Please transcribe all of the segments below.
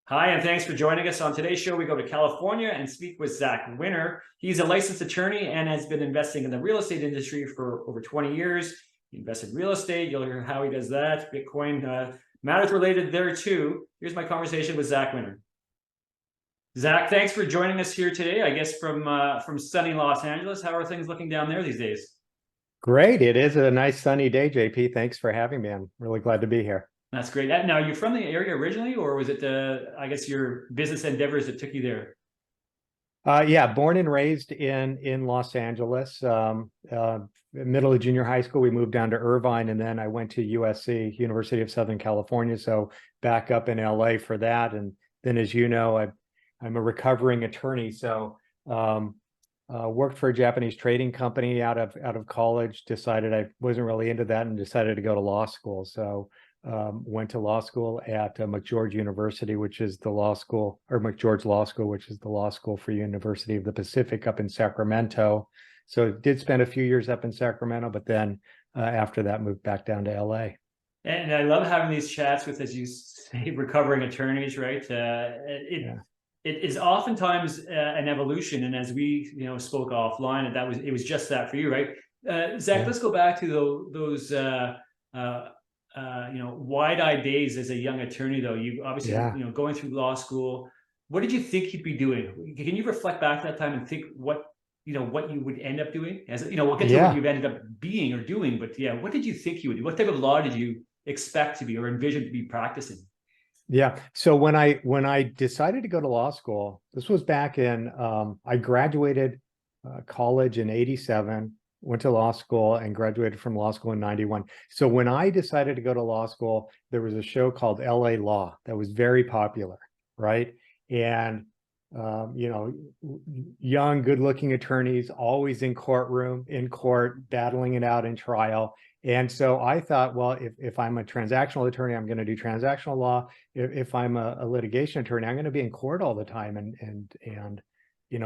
Hi, and thanks for joining us. On today's show, we go to California and speak with Zach Winter. He's a licensed attorney and has been investing in the real estate industry for over 20 years. He invested in real estate. You'll hear how he does that. Bitcoin matters related there too. Here's my conversation with Zach Winter. Zach, thanks for joining us here today. I guess from sunny Los Angeles. How are things looking down there these days? Great. It is a nice sunny day, JP. Thanks for having me. I'm really glad to be here. That's great. Now, you're from the area originally, or was it, I guess, your business endeavors that took you there? Yeah, born and raised in Los Angeles. Middle of junior high school, we moved down to Irvine, and then I went to USC, University of Southern California. So back up in LA for that. And then, as you know, I'm a recovering attorney. So worked for a Japanese trading company out of college. Decided I wasn't really into that, and decided to go to law school. So went to law school at McGeorge University, which is the law school, or McGeorge Law School, which is the law school for University of the Pacific up in Sacramento. So did spend a few years up in Sacramento, but then after that moved back down to LA. And I love having these chats with, as you say, recovering attorneys, right? It is oftentimes an evolution, and as we spoke offline, it was just that for you, right? Zach, Yeah. let's go back to those wide-eyed days as a young attorney. Though you obviously going through law school, what did you think you'd be doing? Can you reflect back to that time and think what you would end up doing? As we'll get to what you've ended up being or doing, but yeah, what did you think you would do? What type of law did you expect to be or envision to be practicing? Yeah. So when I decided to go to law school, this was back in I graduated college in '87, went to law school, and graduated from law school in '91. So when I decided to go to law school, there was a show called LA Law that was very popular, right? And young, good-looking attorneys always in court, battling it out in trial. And so I thought, well, if I'm a transactional attorney, I'm going to do transactional law. If I'm a litigation attorney, I'm going to be in court all the time and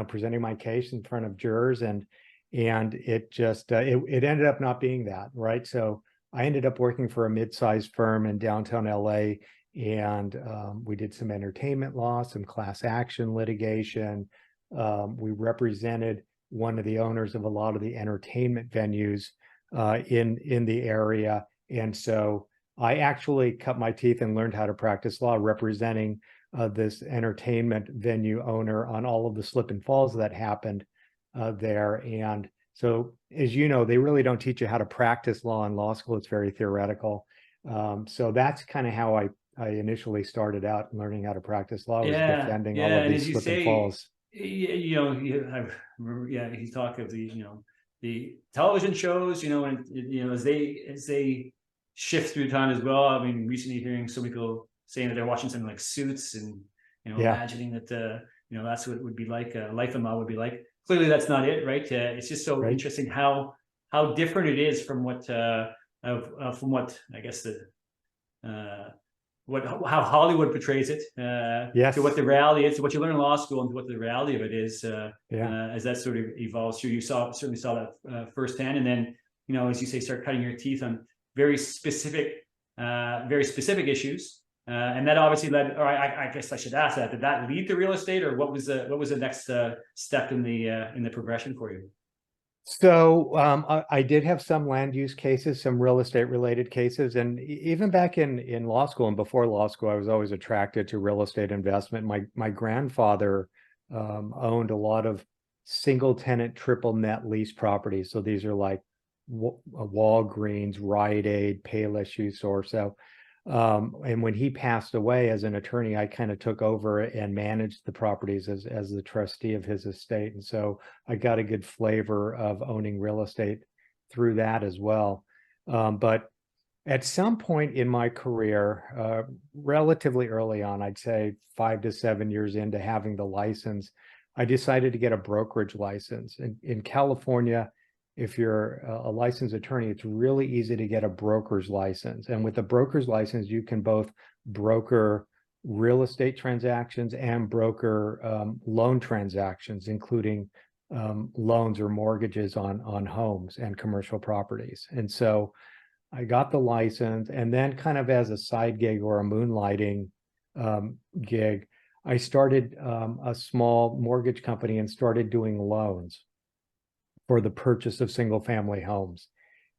presenting my case in front of jurors. And it just it ended up not being that, right? So I ended up working for a mid-sized firm in downtown LA, and we did some entertainment law, some class action litigation. We represented one of the owners of a lot of the entertainment venues in the area. And so I actually cut my teeth and learned how to practice law representing this entertainment venue owner on all of the slip and falls that happened there. And so, as you know, they really don't teach you how to practice law in law school. It's very theoretical. So that's kind of how I initially started out learning how to practice law, was defending all of And as these you slip and say, falls. I remember, he talked of the television shows, and as they shift through time as well. I mean, recently hearing some people saying that they're watching something like Suits, and imagining that that's what it would be like, life in law would be like. Clearly, that's not it, right? It's just so Right. interesting how different it is from what I guess how Hollywood portrays it, Yes. to what the reality is, to what you learn in law school, and to what the reality of it is, Yeah. as that sort of evolves through. You certainly saw that firsthand, and then as you say, start cutting your teeth on very specific issues, and that obviously led. Or I guess I should ask that: did that lead to real estate, or what was the next step in the progression for you? So I did have some land use cases, some real estate related cases, and even back in law school and before law school, I was always attracted to real estate investment. My grandfather owned a lot of single tenant, triple net lease properties. So these are like Walgreens, Rite Aid, Payless Shoe Store. So and when he passed away as an attorney, I kind of took over and managed the properties as the trustee of his estate. And so I got a good flavor of owning real estate through that as well. But at some point in my career, relatively early on, I'd say 5 to 7 years into having the license, I decided to get a brokerage license. In California, if you're a licensed attorney, it's really easy to get a broker's license. And with a broker's license, you can both broker real estate transactions and broker loan transactions, including loans or mortgages on homes and commercial properties. And so I got the license, and then kind of as a side gig or a moonlighting gig, I started a small mortgage company and started doing loans for the purchase of single family homes.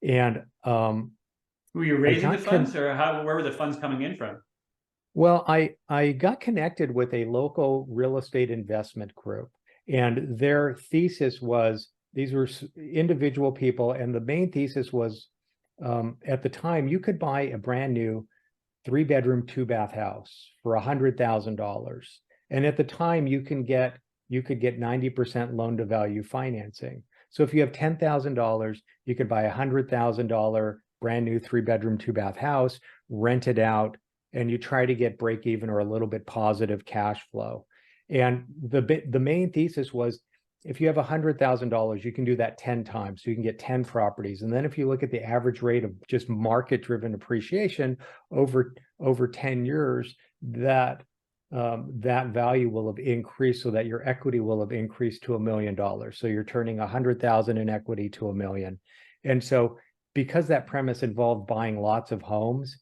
And Were you I raising the got funds, or where were the funds coming in from? well, I got connected with a local real estate investment group, and their thesis was these were individual people, and the main thesis was at the time you could buy a brand new 3-bedroom, 2-bath house for $100,000, and at the time you could get 90% loan to value financing. So if you have $10,000, you could buy $100,000 brand new 3-bedroom, 2-bath house, rent it out, and you try to get break even or a little bit positive cash flow. And the main thesis was if you have $100,000, you can do that 10 times. So you can get 10 properties. And then if you look at the average rate of just market driven appreciation over 10 years, that value will have increased so that your equity will have increased to $1 million. So you're turning 100,000 in equity to $1 million. And so because that premise involved buying lots of homes,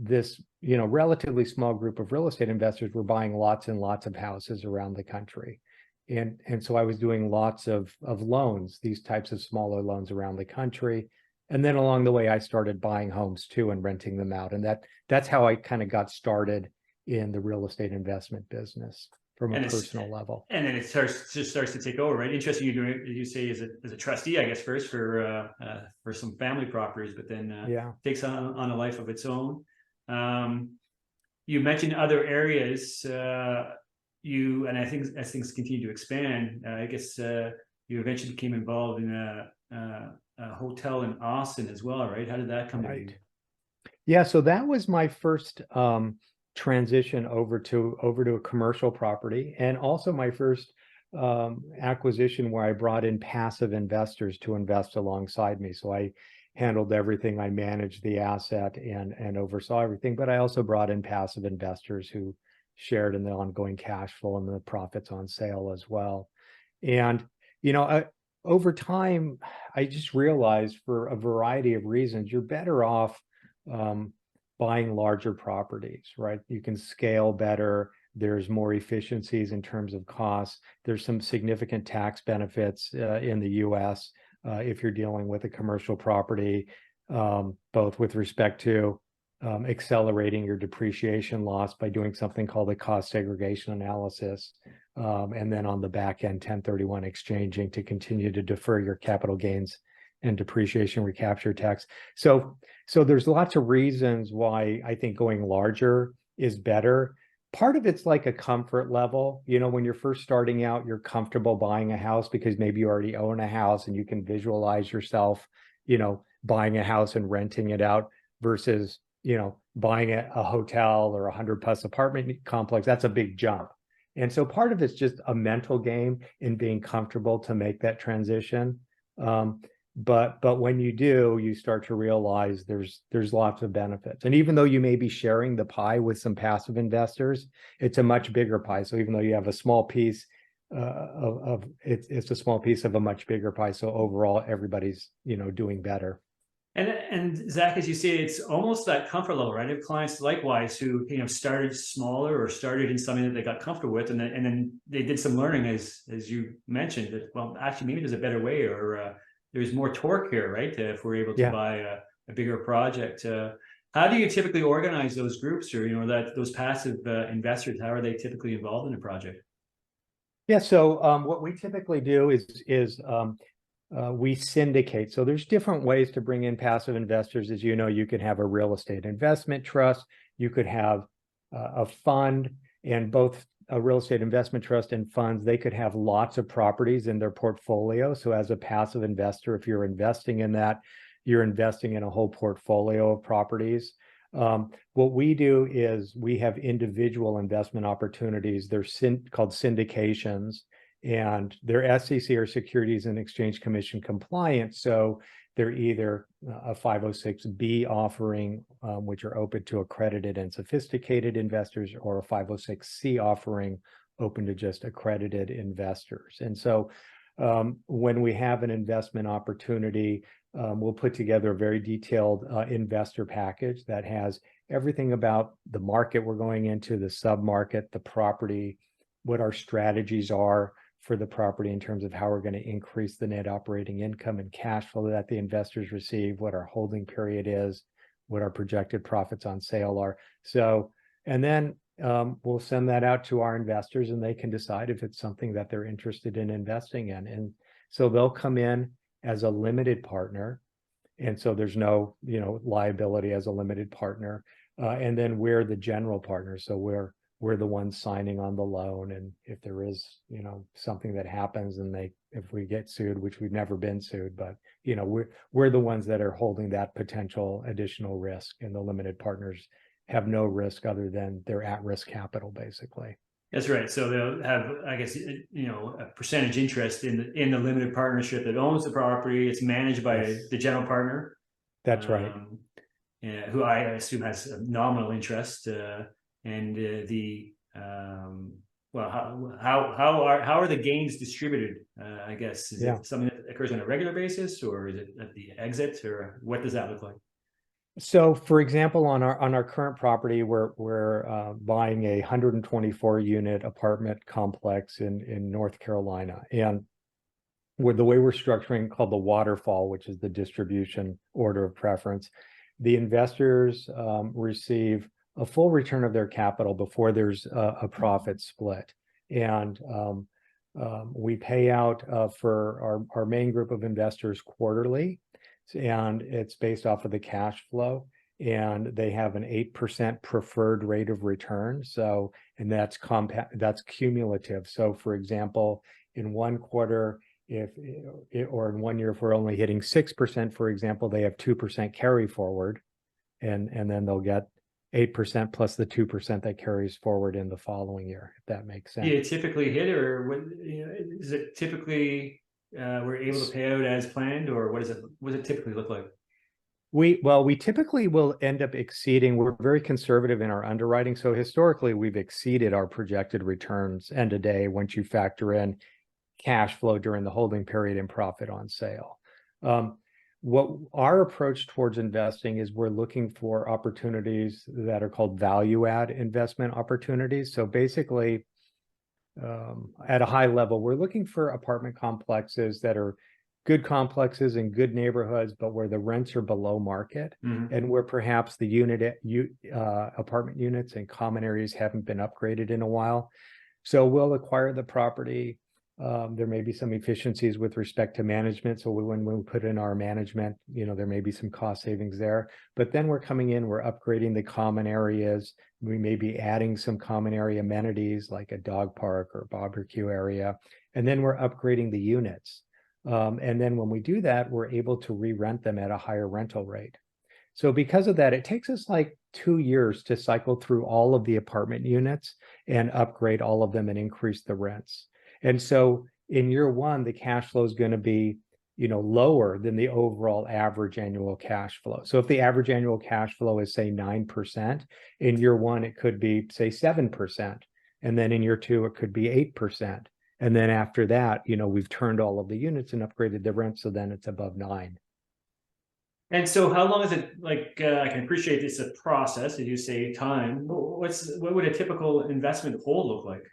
this relatively small group of real estate investors were buying lots and lots of houses around the country. And so I was doing lots of loans, these types of smaller loans around the country. And then along the way, I started buying homes too and renting them out. And that's how I kind of got started in the real estate investment business from a personal level. And then it starts to take over, right? Interesting, you're doing it, you say, as a trustee, I guess, first for some family properties, but then takes on a life of its own. You mentioned other areas. And I think as things continue to expand, I guess you eventually became involved in a hotel in Austin as well, right? How did that come to be? Yeah, so that was my first transition over to a commercial property, and also my first acquisition where I brought in passive investors to invest alongside me. So I handled everything. I managed the asset and oversaw everything, but I also brought in passive investors who shared in the ongoing cash flow and the profits on sale as well. And over time, I just realized for a variety of reasons, you're better off buying larger properties, right? You can scale better. There's more efficiencies in terms of costs. There's some significant tax benefits in the US if you're dealing with a commercial property, both with respect to accelerating your depreciation loss by doing something called a cost segregation analysis, and then on the back end 1031 exchanging to continue to defer your capital gains and depreciation recapture tax. So there's lots of reasons why I think going larger is better. Part of it's like a comfort level. When you're first starting out, you're comfortable buying a house because maybe you already own a house and you can visualize yourself, buying a house and renting it out versus, buying a hotel or 100+ apartment complex. That's a big jump. And so part of it's just a mental game in being comfortable to make that transition. But when you do, you start to realize there's lots of benefits. And even though you may be sharing the pie with some passive investors, it's a much bigger pie. So even though you have a small piece it's a small piece of a much bigger pie. So overall, everybody's doing better. And Zach, as you say, it's almost that comfort level, right? I have clients likewise who started smaller or started in something that they got comfortable with, and then they did some learning, as you mentioned, that well, actually maybe there's a better way, or there's more torque here, right? If we're able to buy a bigger project. How do you typically organize those groups, or those passive investors? How are they typically involved in a project? Yeah, so what we typically do is we syndicate. So there's different ways to bring in passive investors. As you know, you could have a real estate investment trust, you could have a fund, and both a real estate investment trust and funds, they could have lots of properties in their portfolio. So as a passive investor, if you're investing in that, you're investing in a whole portfolio of properties. What we do is we have individual investment opportunities. They're called syndications, and they're SEC or Securities and Exchange Commission compliant. So they're either a 506B offering, which are open to accredited and sophisticated investors, or a 506C offering open to just accredited investors. And so when we have an investment opportunity, we'll put together a very detailed investor package that has everything about the market we're going into, the sub-market, the property, what our strategies are for the property in terms of how we're going to increase the net operating income and cash flow that the investors receive, what our holding period is, what our projected profits on sale are. So, and then we'll send that out to our investors and they can decide if it's something that they're interested in investing in. And so they'll come in as a limited partner. And so there's no, liability as a limited partner. And then we're the general partner. So we're the ones signing on the loan. And if there is, something that happens and if we get sued, which we've never been sued, but, we're the ones that are holding that potential additional risk, and the limited partners have no risk other than their at-risk capital, basically. That's right. So they'll have, I guess, a percentage interest in the limited partnership that owns the property. It's managed by the general partner. That's right. Who I assume has a nominal interest. How are the gains distributed? I guess is it something that occurs on a regular basis, or is it at the exit, or what does that look like? So, for example, on our current property, we're buying a 124 unit apartment complex in North Carolina, and with the way we're structuring, called the waterfall, which is the distribution order of preference, the investors receive a full return of their capital before there's a profit split, and we pay out for our main group of investors quarterly. And it's based off of the cash flow, and they have an 8% preferred rate of return. So, and that's cumulative. So, for example, in one quarter, or in 1 year, if we're only hitting 6%, for example, they have 2% carry forward, and then they'll get 8% plus the 2% that carries forward in the following year, if that makes sense. Do you typically hit, or is it typically we're able to pay out as planned, or what does it typically look like? We typically will end up exceeding. We're very conservative in our underwriting. So historically, we've exceeded our projected returns end of day once you factor in cash flow during the holding period and profit on sale. What our approach towards investing is, we're looking for opportunities that are called value add investment opportunities. So basically, at a high level, we're looking for apartment complexes that are good complexes in good neighborhoods, but where the rents are below market, and where perhaps the apartment units and common areas haven't been upgraded in a while. So we'll acquire the property. There may be some efficiencies with respect to management. So when we put in our management, there may be some cost savings there. But then we're coming in, we're upgrading the common areas. We may be adding some common area amenities like a dog park or barbecue area. And then we're upgrading the units. And then when we do that, we're able to re-rent them at a higher rental rate. So because of that, it takes us like 2 years to cycle through all of the apartment units and upgrade all of them and increase the rents. And so in year one, the cash flow is going to be, lower than the overall average annual cash flow. So if the average annual cash flow is, say, 9%, in year one, it could be, say, 7%. And then in year two, it could be 8%. And then after that, we've turned all of the units and upgraded the rent. So then it's above 9%. And so how long is it, like, I can appreciate it's a process, as you say, time. What would a typical investment hold look like?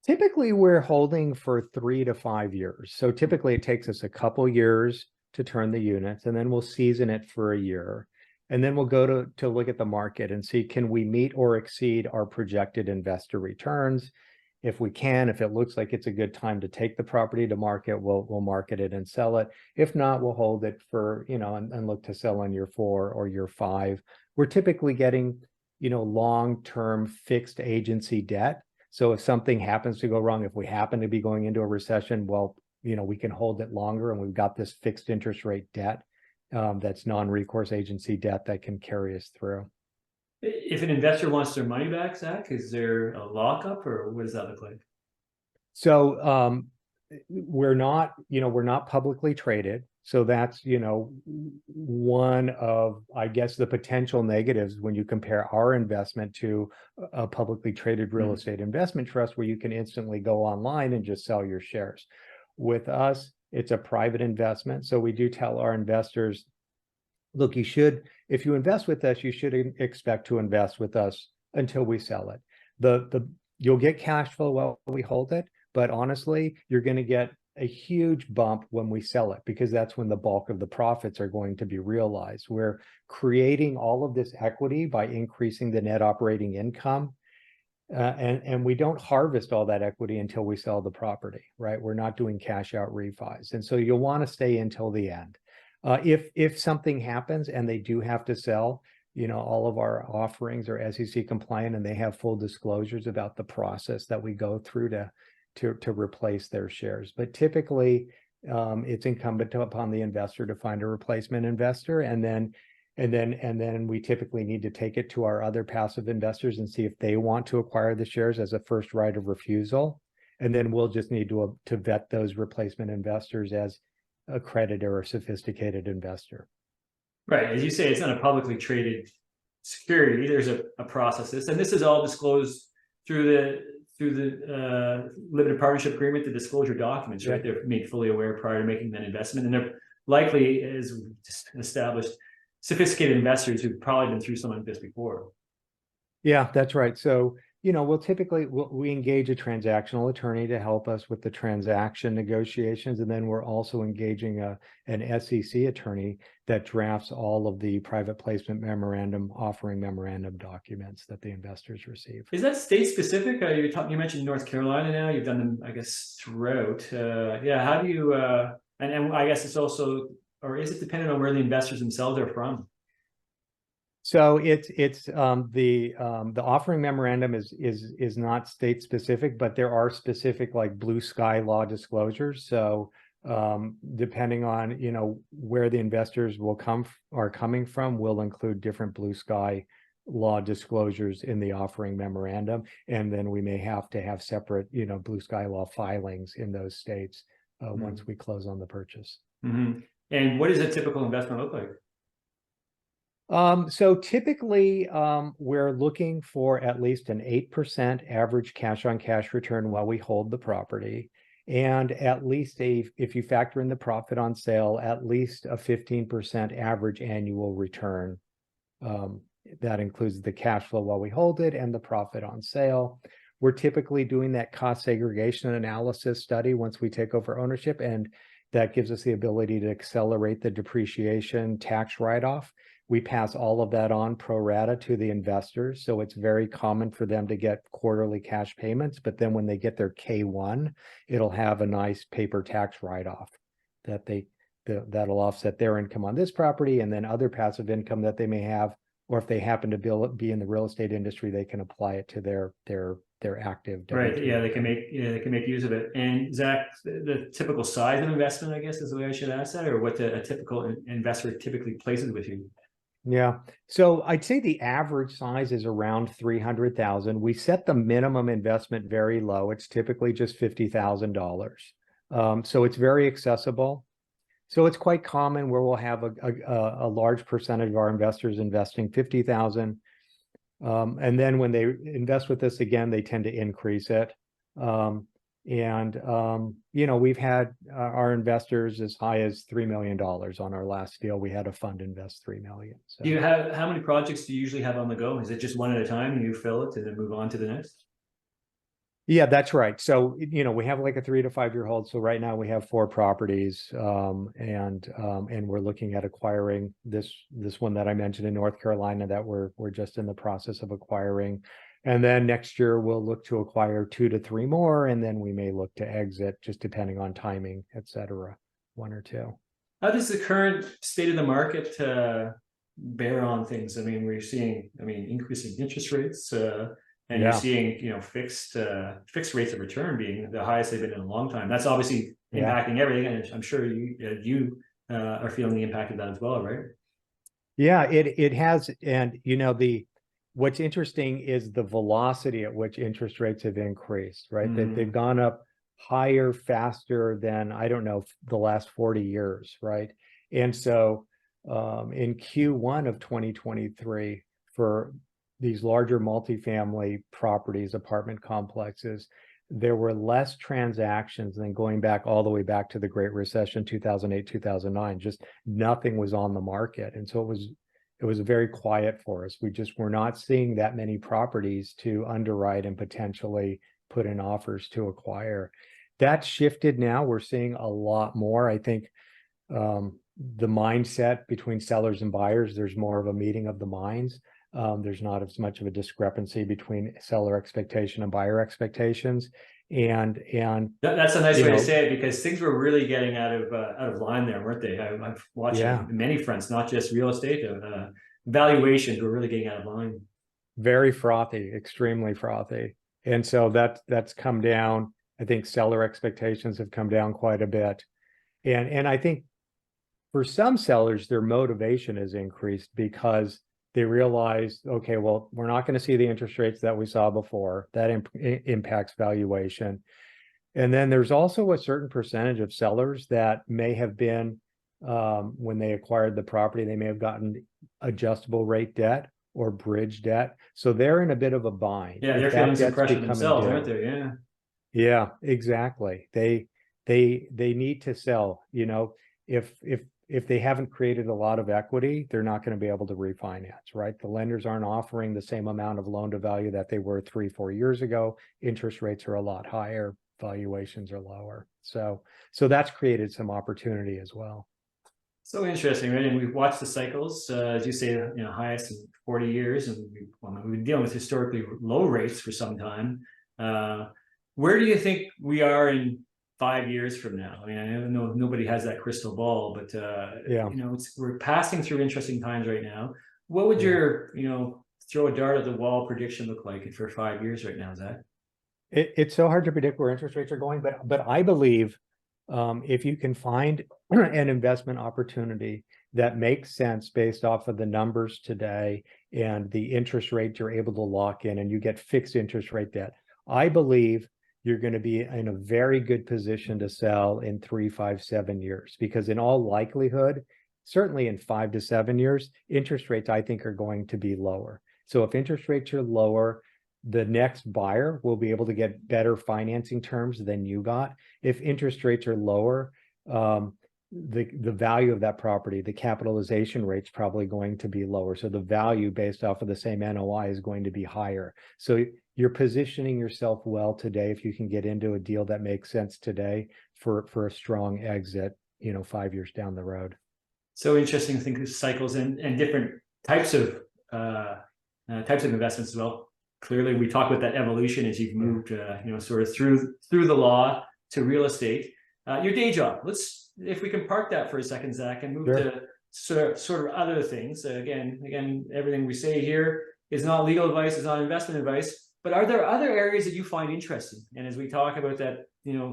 Typically, we're holding for 3 to 5 years. So typically it takes us a couple years to turn the units, and then we'll season it for a year. And then we'll go to look at the market and see, can we meet or exceed our projected investor returns? If we can, if it looks like it's a good time to take the property to market, we'll market it and sell it. If not, we'll hold it for, and look to sell in year 4 or year 5. We're typically getting, long-term fixed agency debt. So if something happens to go wrong, if we happen to be going into a recession, well, we can hold it longer, and we've got this fixed interest rate debt that's non-recourse agency debt that can carry us through. If an investor wants their money back, Zach, is there a lockup, or what does that look like? So we're not publicly traded. So that's, one of, I guess, the potential negatives when you compare our investment to a publicly traded real estate investment trust, where you can instantly go online and just sell your shares. With us, it's a private investment. So we do tell our investors look, if you invest with us, you should expect to invest with us until we sell it. You'll get cash flow while we hold it, but honestly, you're going to get a huge bump when we sell it, because that's when the bulk of the profits are going to be realized. We're creating all of this equity by increasing the net operating income. And we don't harvest all that equity until we sell the property, right? We're not doing cash out refis. And so you'll want to stay until the end. If something happens and they do have to sell, all of our offerings are SEC compliant, and they have full disclosures about the process that we go through to replace their shares. But typically, it's incumbent upon the investor to find a replacement investor, and then we typically need to take it to our other passive investors and see if they want to acquire the shares as a first right of refusal. And then we'll just need to vet those replacement investors as a creditor or sophisticated investor. Right. As you say, it's not a publicly traded security. There's a process. And this is all disclosed through the limited partnership agreement, the disclosure documents, right? They're made fully aware prior to making that investment. And they're likely, as we just established, sophisticated investors who've probably been through something like this before. Yeah, that's right. So, we engage a transactional attorney to help us with the transaction negotiations. And then we're also engaging an SEC attorney that drafts all of the private placement memorandum, offering memorandum documents that the investors receive. Is that state specific? You mentioned North Carolina now. You've done them, I guess, throughout. How do you, and I guess it's also, or is it dependent on where the investors themselves are from? So it's the offering memorandum is not state specific, but there are specific like blue sky law disclosures. So depending on where the investors are coming from, will include different blue sky law disclosures in the offering memorandum, and then we may have to have separate blue sky law filings in those states once we close on the purchase. Mm-hmm. And what does a typical investment look like? So typically, we're looking for at least an 8% average cash on cash return while we hold the property. And at least if you factor in the profit on sale, at least a 15% average annual return. That includes the cash flow while we hold it and the profit on sale. We're typically doing that cost segregation analysis study once we take over ownership, and that gives us the ability to accelerate the depreciation tax write-off. We pass all of that on pro rata to the investors. So it's very common for them to get quarterly cash payments, but then when they get their K1, it'll have a nice paper tax write-off that'll offset their income on this property, and then other passive income that they may have, or if they happen to be in the real estate industry, they can apply it to their active. Right. Yeah, they can make use of it. And Zach, the typical size of investment, I guess, is the way I should ask that, or what a typical investor typically places with you. Yeah. So I'd say the average size is around 300,000. We set the minimum investment very low. It's typically just $50,000. So it's very accessible. So it's quite common where we'll have a large percentage of our investors investing 50,000. And then when they invest with us again, they tend to increase it. We've had our investors as high as $3 million on our last deal. We had a fund invest $3 million. So. Do you have, how many projects do you usually have on the go? Is it just one at a time and you fill it and then move on to the next? Yeah, that's right. So, we have like a 3 to 5 year hold. So right now we have 4 properties, and we're looking at acquiring this one that I mentioned in North Carolina that we're just in the process of acquiring. And then next year we'll look to acquire 2 to 3 more, and then we may look to exit, just depending on timing, et cetera, 1 or 2. How does the current state of the market bear on things? I mean, we're seeing, increasing interest rates, and you're seeing, fixed rates of return being the highest they've been in a long time. That's obviously impacting everything, and I'm sure you are feeling the impact of that as well, right? Yeah, it has, and what's interesting is the velocity at which interest rates have increased, right? They've gone up higher, faster than, I don't know, the last 40 years, right? And so in Q1 of 2023, for these larger multifamily properties, apartment complexes, there were less transactions than going back all the way back to the Great Recession, 2008, 2009. Just nothing was on the market. And so it was very quiet for us. We just were not seeing that many properties to underwrite and potentially put in offers to acquire. That shifted now. We're seeing a lot more. I think the mindset between sellers and buyers, there's more of a meeting of the minds. There's not as much of a discrepancy between seller expectation and buyer expectations. And that's a nice way to say it, because things were really getting out of line there, weren't they? I've watched many fronts, not just real estate. Valuations were really getting out of line. Very frothy, extremely frothy. And so that's come down. I think seller expectations have come down quite a bit. And I think for some sellers, their motivation has increased because they realize, okay, well, we're not going to see the interest rates that we saw before. That impacts valuation. And then there's also a certain percentage of sellers that may have been, when they acquired the property, they may have gotten adjustable rate debt or bridge debt. So they're in a bit of a bind. Yeah, they're feeling some pressure themselves, aren't they? Yeah. Yeah, exactly. They need to sell. You know, if they haven't created a lot of equity, they're not going to be able to refinance, right? The lenders aren't offering the same amount of loan to value that they were 3-4 years ago. Interest rates are a lot higher, valuations are lower. So that's created some opportunity as well. So interesting, right? And we've watched the cycles, as you say, highest in 40 years, and we've been dealing with historically low rates for some time. Where do you think we are in 5 years from now? I mean, I know nobody has that crystal ball, but we're passing through interesting times right now. What would your, throw a dart at the wall prediction look like for 5 years right now, Zach? It's so hard to predict where interest rates are going, but I believe if you can find an investment opportunity that makes sense based off of the numbers today and the interest rate you're able to lock in, and you get fixed interest rate debt, I believe you're going to be in a very good position to sell in 3, 5, 7 years, because in all likelihood, certainly in 5 to 7 years, interest rates, I think, are going to be lower. So if interest rates are lower, the next buyer will be able to get better financing terms than you got. If interest rates are lower, the value of that property, the capitalization rate's probably going to be lower. So the value based off of the same NOI is going to be higher. So you're positioning yourself well today if you can get into a deal that makes sense today for a strong exit, 5 years down the road. So interesting to think of cycles and different types of investments as well. Clearly, we talk about that evolution as you've moved, sort of through the law to real estate. Your day job. If we can park that for a second, Zach, and move to sort of other things. Again, everything we say here is not legal advice, is not investment advice. But are there other areas that you find interesting? And as we talk about that,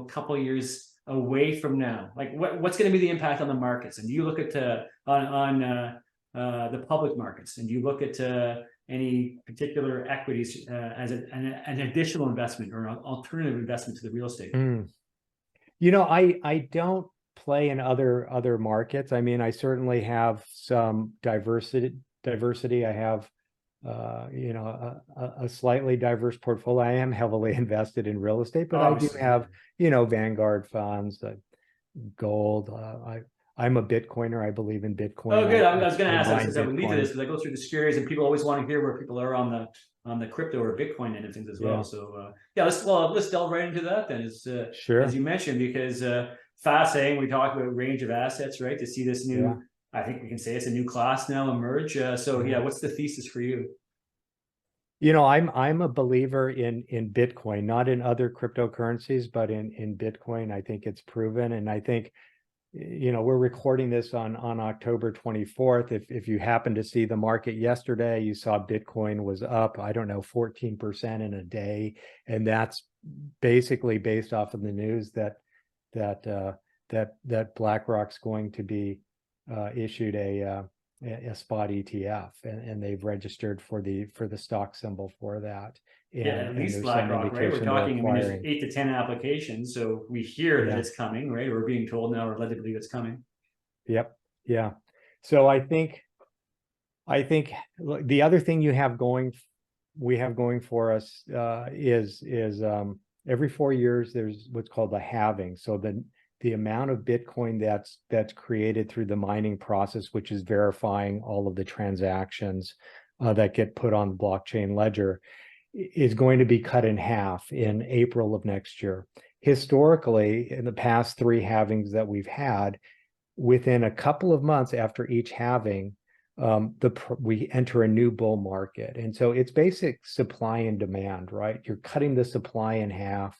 couple of years away from now, like what's going to be the impact on the markets? And do you look at on the public markets, and do you look at any particular equities as an additional investment or an alternative investment to the real estate? I don't play in other markets. I mean, I certainly have some diversity. I have a slightly diverse portfolio. I am heavily invested in real estate, but I do have Vanguard funds, gold. I'm a Bitcoiner. I believe in Bitcoin. Oh, good. I was going to ask that, since I would lead to this, because I go through the series and people always want to hear where people are on the crypto or Bitcoin end of things as well. So let's delve right into that then. As you mentioned, because fascinating. We talk about range of assets, right? To see this new, I think we can say it's a new class now emerge. What's the thesis for you? I'm a believer in Bitcoin, not in other cryptocurrencies, but in Bitcoin. I think it's proven, and I think we're recording this on October 24th. If you happen to see the market yesterday, you saw Bitcoin was up, I don't know, 14% in a day, and that's basically based off of the news that BlackRock's going to be issued a spot ETF, and they've registered for the stock symbol for that. And, at least BlackRock, right? We're talking, there's 8 to 10 applications, so we hear that it's coming, right? We're being told now, or led to believe it's coming. Yep. Yeah. So I think the other thing we have going for us is every 4 years, there's what's called the halving. So the amount of Bitcoin that's created through the mining process, which is verifying all of the transactions that get put on the blockchain ledger, is going to be cut in half in April of next year. Historically, in the past 3 halvings that we've had, within a couple of months after each halving, we enter a new bull market. And so it's basic supply and demand, right? You're cutting the supply in half.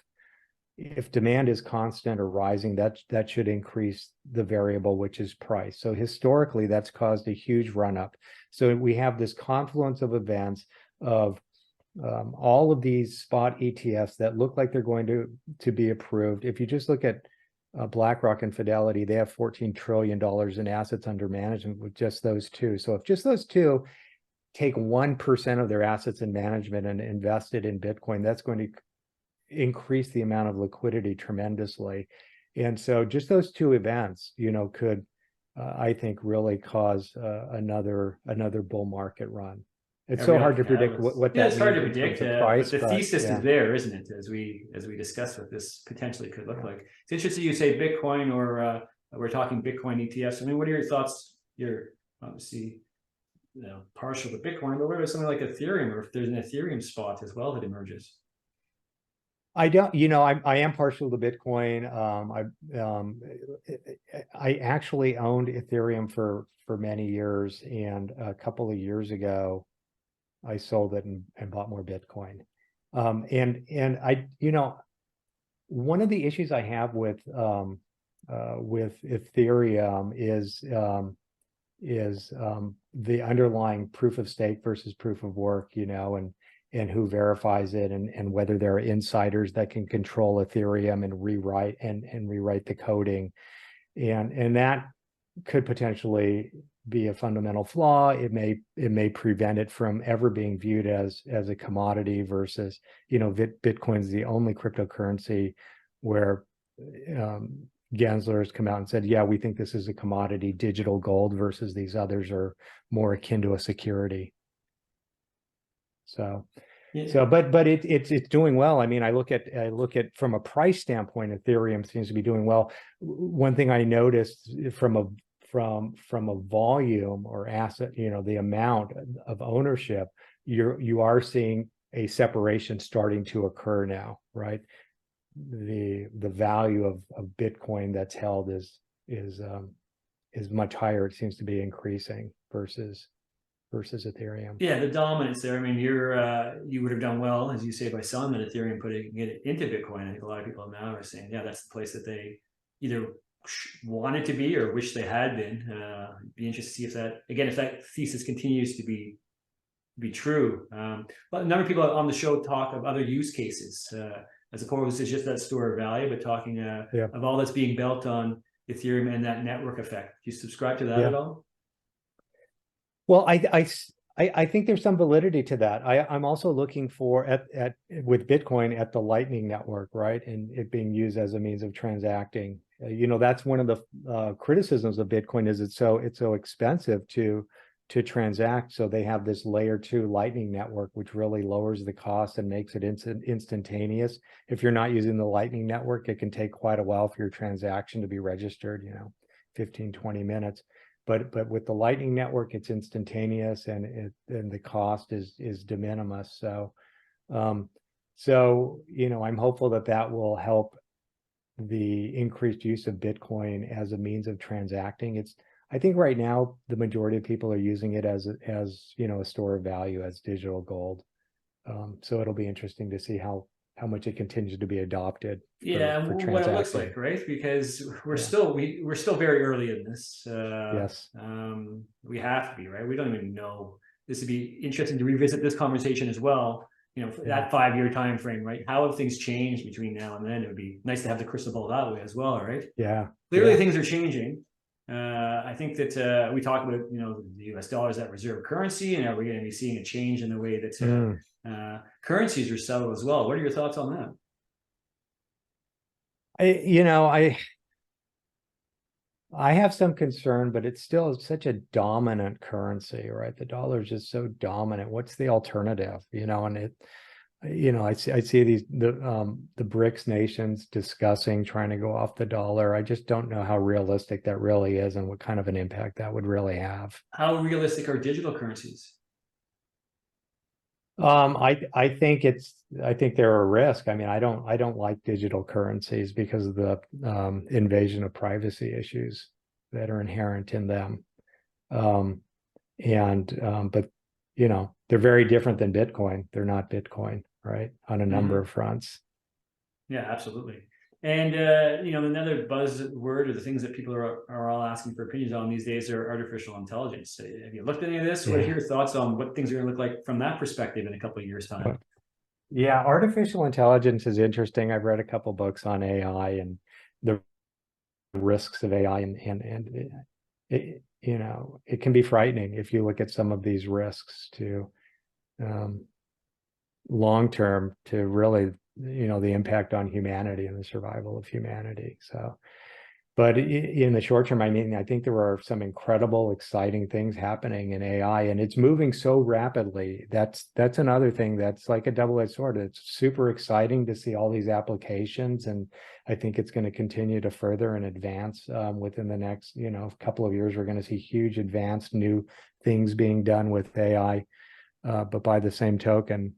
If demand is constant or rising, that should increase the variable, which is price. So historically, that's caused a huge run up. So we have this confluence of events of all of these spot ETFs that look like they're going to be approved. If you just look at BlackRock and Fidelity, they have $14 trillion in assets under management with just those two. So if just those two take 1% of their assets in management and invest it in Bitcoin, that's going to increase the amount of liquidity tremendously. And so just those 2 events, could, I think, really cause another bull market run. It's so hard to predict what that it's hard to means in predict, terms of price, but the thesis yeah. is there, isn't it? As we discussed what this potentially could look like. It's interesting you say Bitcoin, or we're talking Bitcoin ETFs. I mean, what are your thoughts? You're obviously partial to Bitcoin, but what about something like Ethereum, or if there's an Ethereum spot as well that emerges? I don't, I am partial to Bitcoin. I actually owned Ethereum for many years, and a couple of years ago, I sold it and bought more Bitcoin. And I, one of the issues I have with Ethereum is the underlying proof of stake versus proof of work, and who verifies it, and whether there are insiders that can control Ethereum and rewrite the coding, and that could potentially be a fundamental flaw. It may prevent it from ever being viewed as a commodity versus, Bitcoin's the only cryptocurrency where Gensler's come out and said, yeah, we think this is a commodity, digital gold, versus these others are more akin to a security. So, but it's doing well. I mean, I look at from a price standpoint, Ethereum seems to be doing well. One thing I noticed from a volume or asset, the amount of ownership, you are seeing a separation starting to occur now, right? The value of Bitcoin that's held is much higher. It seems to be increasing versus Ethereum. Yeah, the dominance there. I mean, you would have done well, as you say, by selling that Ethereum, putting it into Bitcoin. I think a lot of people now are saying, yeah, that's the place that they either wanted to be or wish they had been. Be interested to see if that thesis continues to be true. But a number of people on the show talk of other use cases, as opposed to just that store of value, but talking of all that's being built on Ethereum and that network effect. Do you subscribe to that at all? Well, I think there's some validity to that. I'm also looking for with Bitcoin at the Lightning Network, right, and it being used as a means of transacting. That's one of the criticisms of Bitcoin is it's so expensive to transact. So they have this layer 2 Lightning Network, which really lowers the cost and makes it instantaneous. If you're not using the Lightning Network, it can take quite a while for your transaction to be registered, 15-20 minutes. But with the Lightning Network, it's instantaneous, and the cost is de minimis. So, I'm hopeful that will help the increased use of Bitcoin as a means of transacting. I think right now the majority of people are using it as a store of value, as digital gold. So it'll be interesting to see how much it continues to be adopted. For what it looks like, right? Because we're still very early in this. Yes. We have to be, right? We don't even know. This would be interesting to revisit this conversation as well. That 5-year time frame, right? How have things changed between now and then? It would be nice to have the crystal ball that way as well, right? Yeah. Clearly, things are changing. I think that we talk about the U.S. dollar as that reserve currency, and are we going to be seeing a change in the way that currencies are settled as well? What are your thoughts on that? I have some concern, but it's still such a dominant currency, right? The dollar is just so dominant. What's the alternative? And I see the BRICS nations discussing trying to go off the dollar. I just don't know how realistic that really is and what kind of an impact that would really have. How realistic are digital currencies? I think they're a risk. I mean, I don't like digital currencies because of the invasion of privacy issues that are inherent in them. But they're very different than Bitcoin. They're not Bitcoin, right? On a number of fronts. Yeah, absolutely. And another buzzword, or the things that people are all asking for opinions on these days, are artificial intelligence. Have you looked at any of this? What are your thoughts on what things are going to look like from that perspective in a couple of years' time? Yeah, artificial intelligence is interesting. I've read a couple books on AI and the risks of AI, and it can be frightening if you look at some of these risks to long term, to really the impact on humanity and the survival of humanity. So, but in the short term, I mean, I think there are some incredible, exciting things happening in AI, and it's moving so rapidly. That's another thing that's like a double-edged sword. It's super exciting to see all these applications, and I think it's going to continue to further and advance within the next, couple of years. We're going to see huge, advanced, new things being done with AI. But by the same token,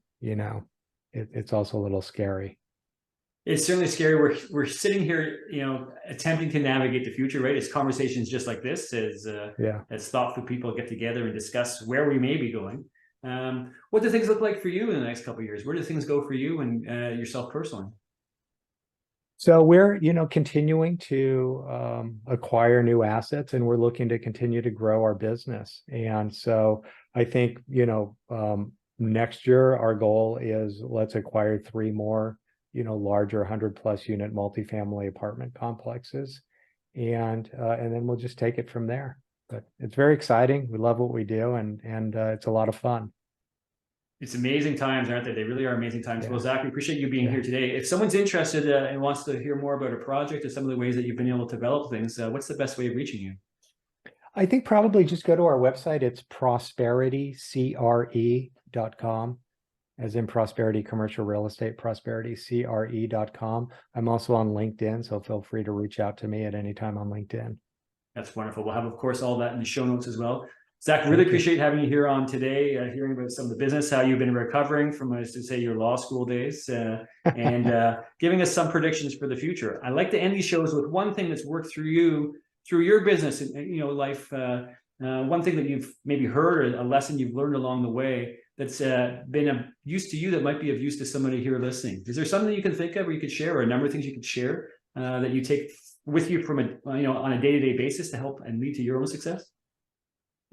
it's also a little scary. It's certainly scary. We're sitting here, attempting to navigate the future, right? It's conversations just like this, as thoughtful people get together and discuss where we may be going. What do things look like for you in the next couple of years? Where do things go for you and yourself personally? So we're, continuing to acquire new assets, and we're looking to continue to grow our business. And so I think, next year our goal is let's acquire 3 more, larger 100+ unit multifamily apartment complexes, and then we'll just take it from there. But it's very exciting. We love what we do, and it's a lot of fun. It's amazing times, aren't they? They really are amazing times. Well, Zach, we appreciate you being here today. If someone's interested and wants to hear more about a project or some of the ways that you've been able to develop things, what's the best way of reaching you? I think probably just go to our website. It's prosperitycre.com, as in prosperity commercial real estate, prosperitycre.com. I'm also on LinkedIn, so feel free to reach out to me at any time on LinkedIn. That's wonderful. We'll have, of course, all that in the show notes as well. Zach, really appreciate having you here on today, hearing about some of the business, how you've been recovering from, as to say, your law school days, and giving us some predictions for the future. I like to end these shows with one thing that's worked through your business and life. One thing that you've maybe heard, or a lesson you've learned along the way that's been of use to you that might be of use to somebody here listening. Is there something you can think of, or you could share, or a number of things you could share that you take with you from on a day-to-day basis to help and lead to your own success?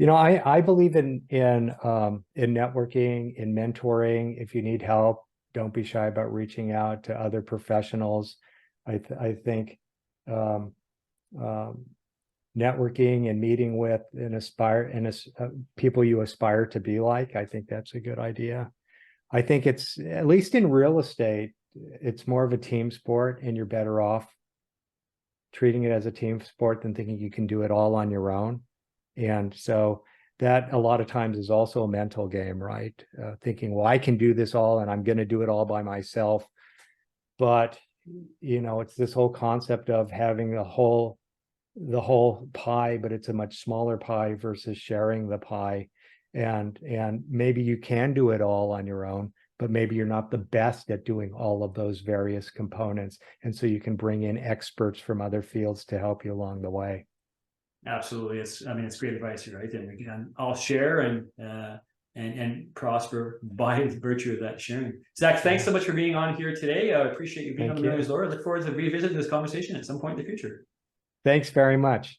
I believe in networking, in mentoring. If you need help, don't be shy about reaching out to other professionals. I think networking and meeting with people you aspire to be like, I think that's a good idea. I think it's, at least in real estate, it's more of a team sport, and you're better off treating it as a team sport than thinking you can do it all on your own. And so that a lot of times is also a mental game, right? Thinking, well, I can do this all and I'm going to do it all by myself. But, it's this whole concept of having the whole pie, but it's a much smaller pie versus sharing the pie. And maybe you can do it all on your own, but maybe you're not the best at doing all of those various components. And so you can bring in experts from other fields to help you along the way. Absolutely. It's great advice here, right? And we can all share and prosper by virtue of that sharing. Zach, thanks so much for being on here today. I appreciate you being on the Millionaires Lore. I look forward to revisiting this conversation at some point in the future. Thanks very much.